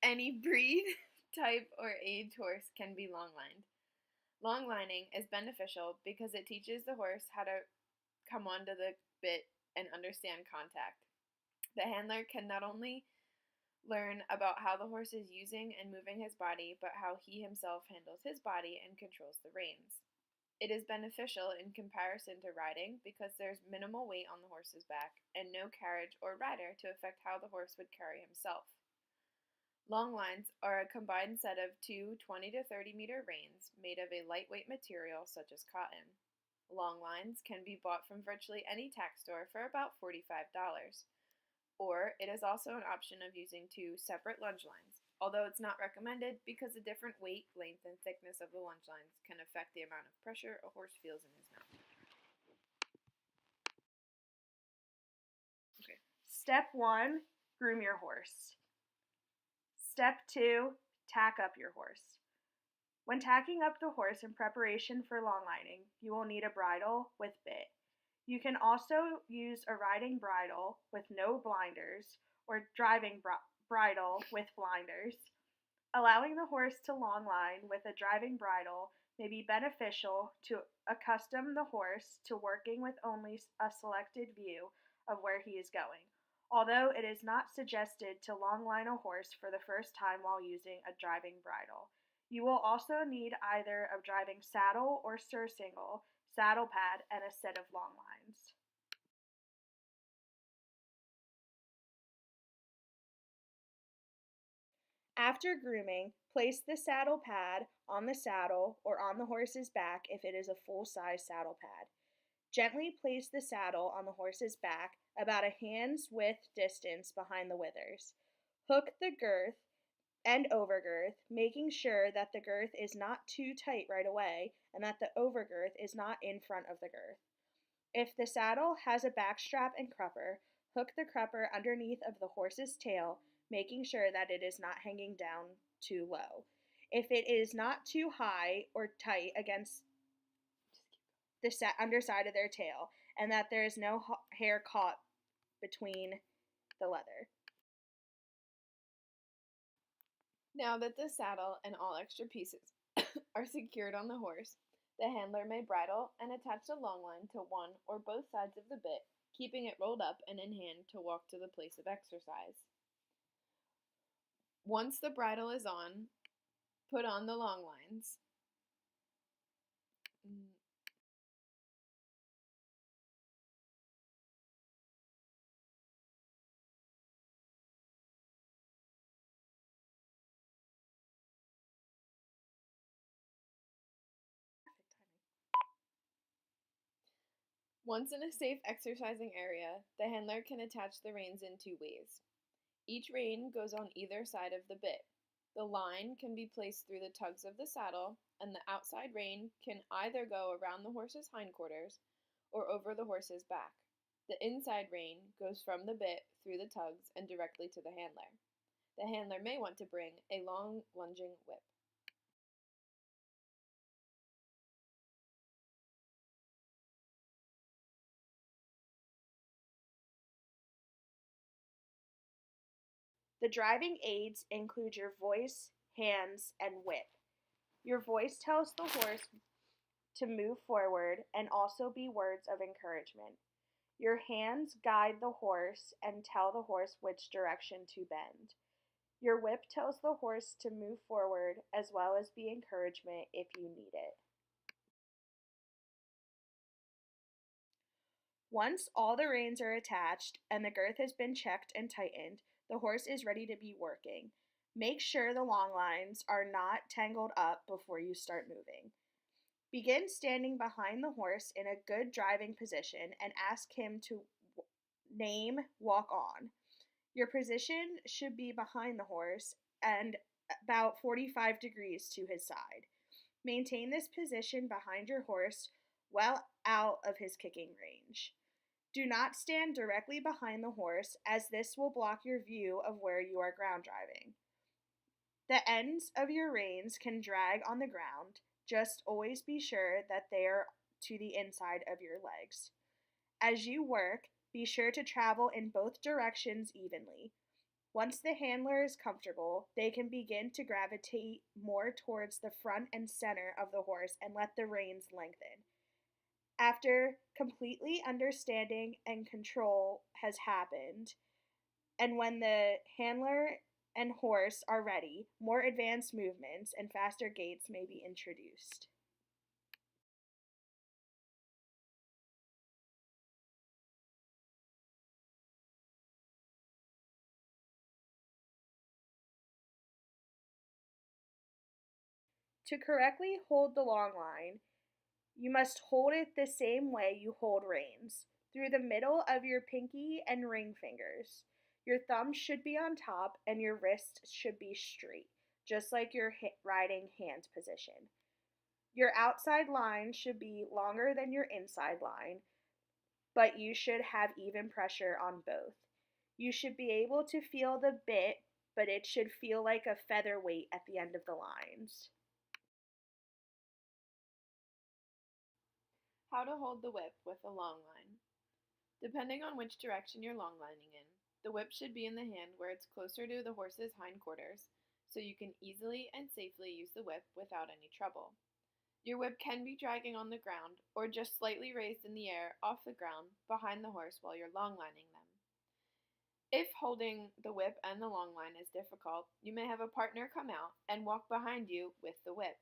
Any breed, type, or age horse can be long-lined. Long lining is beneficial because it teaches the horse how to come onto the bit and understand contact. The handler can not only learn about how the horse is using and moving his body, but how he himself handles his body and controls the reins. It is beneficial in comparison to riding because there's minimal weight on the horse's back and no carriage or rider to affect how the horse would carry himself. Long lines are a combined set of two 20 to 30 meter reins made of a lightweight material such as cotton. Long lines can be bought from virtually any tack store for about $45, or it is also an option of using two separate lunge lines, although it's not recommended because the different weight, length, and thickness of the lunge lines can affect the amount of pressure a horse feels in his mouth. Okay. Step 1, groom your horse. Step 2, tack up your horse. When tacking up the horse in preparation for long lining, you will need a bridle with bit. You can also use a riding bridle with no blinders or driving bridle with blinders. Allowing the horse to long line with a driving bridle may be beneficial to accustom the horse to working with only a selected view of where he is going, although it is not suggested to long line a horse for the first time while using a driving bridle. You will also need either a driving saddle or surcingle, saddle pad, and a set of long lines. After grooming, place the saddle pad on the saddle or on the horse's back if it is a full-size saddle pad. Gently place the saddle on the horse's back about a hand's width distance behind the withers. Hook the girth and overgirth, making sure that the girth is not too tight right away and that the overgirth is not in front of the girth. If the saddle has a backstrap and crupper, hook the crupper underneath of the horse's tail, making sure that it is not hanging down too low. If it is not too high or tight against the underside of their tail, and that there is no hair caught between the leather. Now that the saddle and all extra pieces are secured on the horse, the handler may bridle and attach the long line to one or both sides of the bit, keeping it rolled up and in hand to walk to the place of exercise. Once the bridle is on, put on the long lines. Once in a safe exercising area, the handler can attach the reins in two ways. Each rein goes on either side of the bit. The line can be placed through the tugs of the saddle, and the outside rein can either go around the horse's hindquarters or over the horse's back. The inside rein goes from the bit through the tugs and directly to the handler. The handler may want to bring a long lunging whip. The driving aids include your voice, hands, and whip. Your voice tells the horse to move forward and also be words of encouragement. Your hands guide the horse and tell the horse which direction to bend. Your whip tells the horse to move forward as well as be encouragement if you need it. Once all the reins are attached and the girth has been checked and tightened, the horse is ready to be working. Make sure the long lines are not tangled up before you start moving. Begin standing behind the horse in a good driving position and ask him to name walk on. Your position should be behind the horse and about 45 degrees to his side. Maintain this position behind your horse well out of his kicking range. Do not stand directly behind the horse, as this will block your view of where you are ground driving. The ends of your reins can drag on the ground. Just always be sure that they are to the inside of your legs. As you work, be sure to travel in both directions evenly. Once the handler is comfortable, they can begin to gravitate more towards the front and center of the horse and let the reins lengthen. After completely understanding and control has happened, and when the handler and horse are ready, more advanced movements and faster gaits may be introduced. To correctly hold the long line, you must hold it the same way you hold reins, through the middle of your pinky and ring fingers. Your thumbs should be on top and your wrists should be straight, just like your riding hand position. Your outside line should be longer than your inside line, but you should have even pressure on both. You should be able to feel the bit, but it should feel like a featherweight at the end of the lines. How to hold the whip with a long line. Depending on which direction you're long lining in, the whip should be in the hand where it's closer to the horse's hindquarters, so you can easily and safely use the whip without any trouble. Your whip can be dragging on the ground or just slightly raised in the air off the ground behind the horse while you're long lining them. If holding the whip and the long line is difficult, you may have a partner come out and walk behind you with the whip.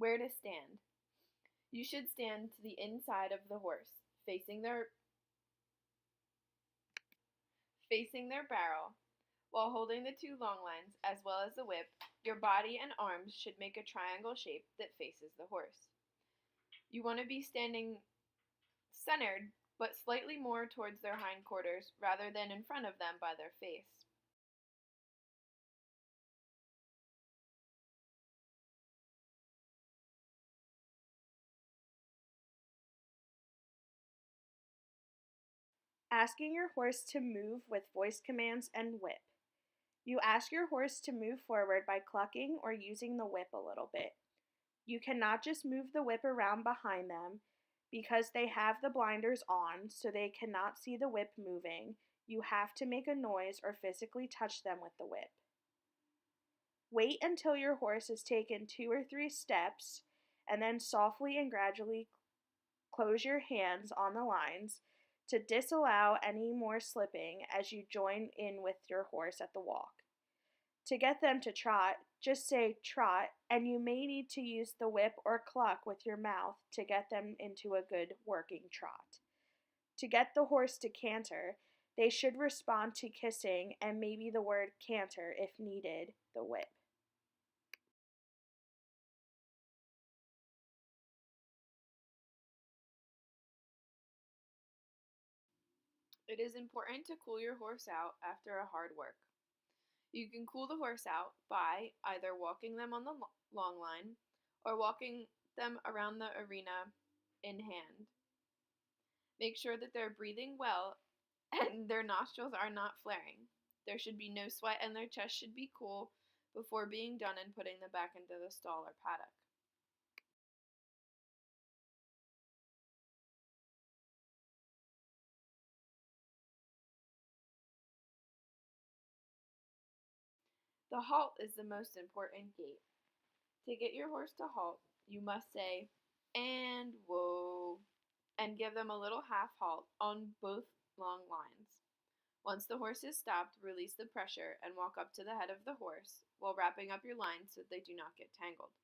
Where to stand. You should stand to the inside of the horse, facing their barrel. While holding the two long lines as well as the whip, your body and arms should make a triangle shape that faces the horse. You want to be standing centered, but slightly more towards their hindquarters rather than in front of them by their face. Asking your horse to move with voice commands and whip. You ask your horse to move forward by clucking or using the whip a little bit. You cannot just move the whip around behind them because they have the blinders on, so they cannot see the whip moving. You have to make a noise or physically touch them with the whip. Wait until your horse has taken 2 or 3 steps and then softly and gradually close your hands on the lines to disallow any more slipping as you join in with your horse at the walk. To get them to trot, just say trot, and you may need to use the whip or cluck with your mouth to get them into a good working trot. To get the horse to canter, they should respond to kissing and maybe the word canter if needed, the whip. It is important to cool your horse out after a hard work. You can cool the horse out by either walking them on the long line or walking them around the arena in hand. Make sure that they're breathing well and their nostrils are not flaring. There should be no sweat and their chest should be cool before being done and putting them back into the stall or paddock. The halt is the most important gait. To get your horse to halt, you must say, and whoa, and give them a little half halt on both long lines. Once the horse is stopped, release the pressure and walk up to the head of the horse while wrapping up your lines so they do not get tangled.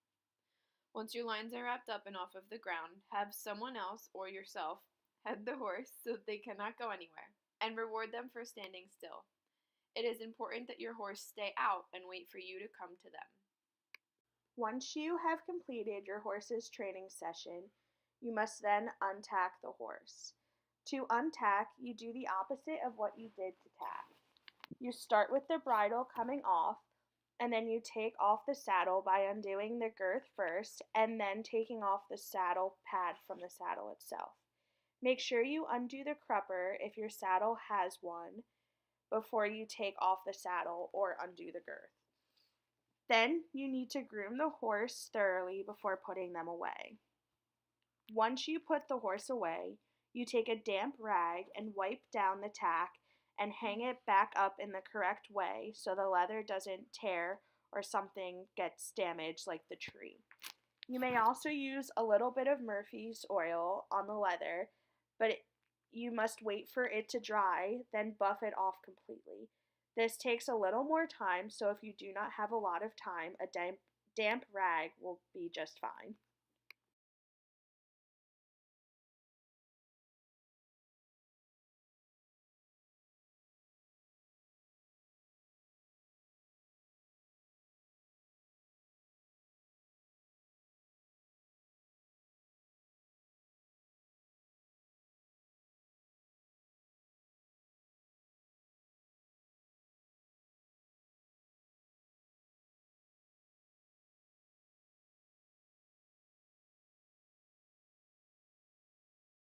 Once your lines are wrapped up and off of the ground, have someone else or yourself head the horse so they cannot go anywhere, and reward them for standing still. It is important that your horse stay out and wait for you to come to them. Once you have completed your horse's training session, you must then untack the horse. To untack, you do the opposite of what you did to tack. You start with the bridle coming off, and then you take off the saddle by undoing the girth first and then taking off the saddle pad from the saddle itself. Make sure you undo the crupper if your saddle has one before you take off the saddle or undo the girth. Then you need to groom the horse thoroughly before putting them away. Once you put the horse away, you take a damp rag and wipe down the tack and hang it back up in the correct way so the leather doesn't tear or something gets damaged like the tree. You may also use a little bit of Murphy's oil on the leather, but you must wait for it to dry, then buff it off completely. This takes a little more time, so if you do not have a lot of time, a damp rag will be just fine.